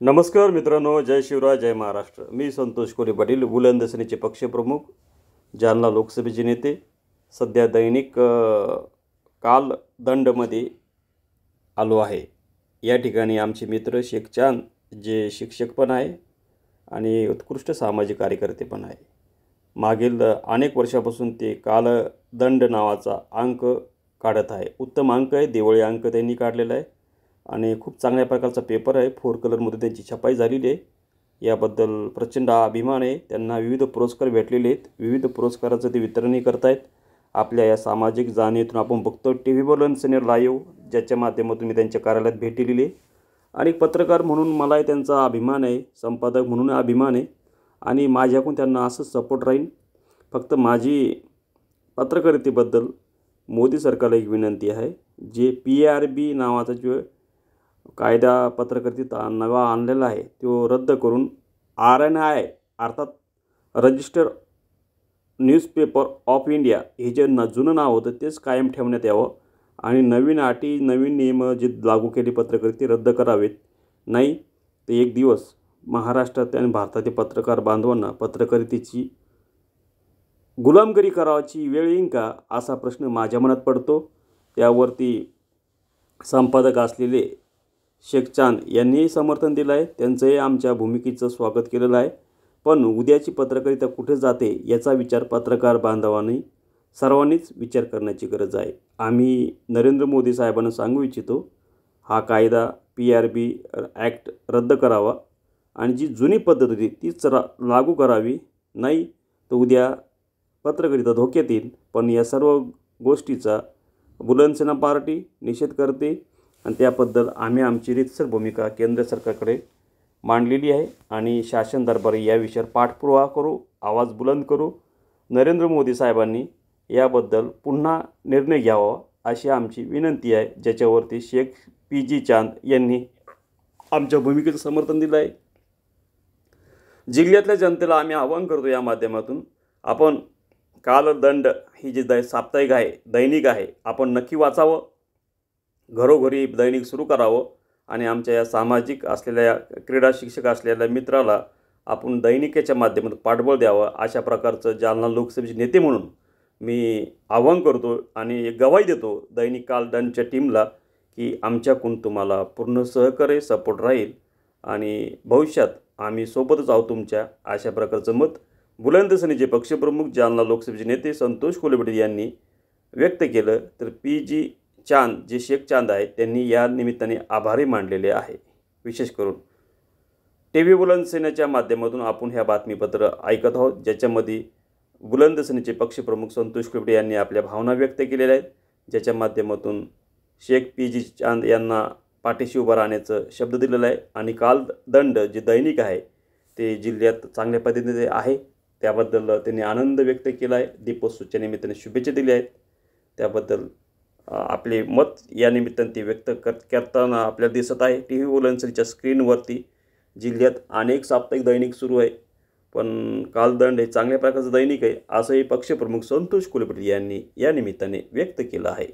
नमस्कार मित्रांनो, जय शिवराय, जय महाराष्ट्र। मी संतोष कोले पाटील, बुलंद सेनेचे पक्षप्रमुख, जालना लोकसभेचे नेते। सध्या दैनिक कालदंडमध्ये आलो आहे। या ठिकाणी आमचे मित्र शेख चांद, जे शिक्षक पण आहे आणि उत्कृष्ट सामाजिक कार्यकर्ते पण आहे। मागील अनेक वर्षापासून ते कालदंड नावाचा अंक काढत आहे। उत्तम अंक आहे, दिवाळी अंक त्यांनी काढलेला आहे आणि खूप चांगल्या प्रकारचा पेपर आहे। 4 कलरमध्ये त्यांची छपाई झालेली आहे। याबद्दल प्रचंड अभिमान आहे। त्यांना विविध पुरस्कार भेटलेले आहेत। विविध पुरस्काराचं ते वितरणही करत आहेत। आपल्या या सामाजिक जाणीवेतून आपण बघतो टीव्ही बुलंद सेना लाईव्ह, ज्याच्या माध्यमातून मी त्यांच्या कार्यालयात भेट दिलेली आहे आणि पत्रकार म्हणून मलाही त्यांचा अभिमान आहे, संपादक म्हणून अभिमान आहे आणि माझ्याकडून त्यांना असंच सपोर्ट राहील। फक्त माझी पत्रकारितेबद्दल मोदी सरकारला एक विनंती आहे, जे PRB नावाचा जो कायदा पत्रकारितेत नवा आणलेला आहे तो रद्द करून RNI अर्थात रजिस्टर न्यूजपेपर ऑफ इंडिया हे जे जुनं नाव होतं तेच कायम ठेवण्यात यावं आणि नवीन अटी नवीन नियम जे लागू केली पत्रकारिते रद्द करावेत। नाही तर एक दिवस महाराष्ट्रात आणि भारतातील पत्रकार बांधवांना पत्रकारितेची गुलामगिरी करावाची वेळ येईल का, असा प्रश्न माझ्या मनात पडतो। त्यावरती संपादक असलेले शेख चांद यांनी समर्थन दिलं आहे। त्यांचंही आमच्या भूमिकेचं स्वागत केलेलं आहे। पण उद्याची पत्रकारिता कुठे जाते याचा विचार पत्रकार बांधवांनी सर्वांनीच विचार करण्याची गरज आहे। आम्ही नरेंद्र मोदी साहेबांना सांगू इच्छितो, हा कायदा PRB ॲक्ट रद्द करावा आणि जी जुनी पद्धत होती तीच लागू करावी। नाही तर उद्या पत्रकारिता धोक्यात येईल। पण या सर्व गोष्टीचा बुलंद सेना पार्टी निषेध करते आणि त्याबद्दल आम्ही आमची रीतसर भूमिका केंद्र सरकारकडे मांडलेली आहे आणि शासन दरबारी या विषयावर पाठपुरावा करू, आवाज बुलंद करू। नरेंद्र मोदी साहेबांनी याबद्दल पुन्हा निर्णय घ्यावा अशी आमची विनंती आहे, ज्याच्यावरती शेख PG चांद यांनी आमच्या भूमिकेचं समर्थन दिलं आहे। जिल्ह्यातल्या जनतेला आम्ही आवाहन करतो या माध्यमातून, आपण कालदंड ही जी साप्ताहिक आहे, दैनिक आहे, आपण नक्की वाचावं, घरोघरी दैनिक सुरू करावं आणि आमच्या या सामाजिक असलेल्या क्रीडा शिक्षक असलेल्या मित्राला आपण दैनिकाच्या माध्यमातून पाठबळ द्यावं, अशा प्रकारचं जालना लोकसभेचे नेते म्हणून मी आवाहन करतो आणि गवाही देतो दैनिक कालदंडच्या टीमला की आमच्याकडून तुम्हाला पूर्ण सहकार्य सपोर्ट राहील आणि भविष्यात आम्ही सोबतच आहोत तुमच्या, अशा प्रकारचं मत बुलंद सेनेचे पक्षप्रमुख जालना लोकसभेचे नेते संतोष कोले पाटील यांनी व्यक्त केलं। तर PG चांद, जे शेख चांद आहेत, त्यांनी या निमित्ताने आभारही मानलेले आहे। विशेष करून टीव्ही बुलंद सेनेच्या माध्यमातून आपण ह्या बातमीपत्र ऐकत आहोत, ज्याच्यामध्ये बुलंद सेनेचे पक्षप्रमुख संतोष कोले पाटील यांनी आपल्या भावना व्यक्त केलेल्या आहेत, ज्याच्या माध्यमातून शेख PG चांद यांना पाठीशी उभं राहण्याचं शब्द दिलेला आहे आणि कालदंड जे दैनिक आहे ते जिल्ह्यात चांगल्या पद्धतीने आहे, त्याबद्दल त्यांनी आनंद व्यक्त केला आहे। दीपोत्सवाच्या निमित्ताने शुभेच्छा दिल्या आहेत, त्याबद्दल आपले मत या निमित्ताने ते व्यक्त करताना आपल्याला दिसत आहे। टीव्ही बुलंद सेनेच्या स्क्रीनवरती जिल्ह्यात अनेक साप्ताहिक दैनिक सुरू आहे, पण कालदंड हे चांगल्या प्रकारचं दैनिक आहे, असंही पक्षप्रमुख संतोष कोले पाटील यांनी या निमित्ताने व्यक्त केलं आहे।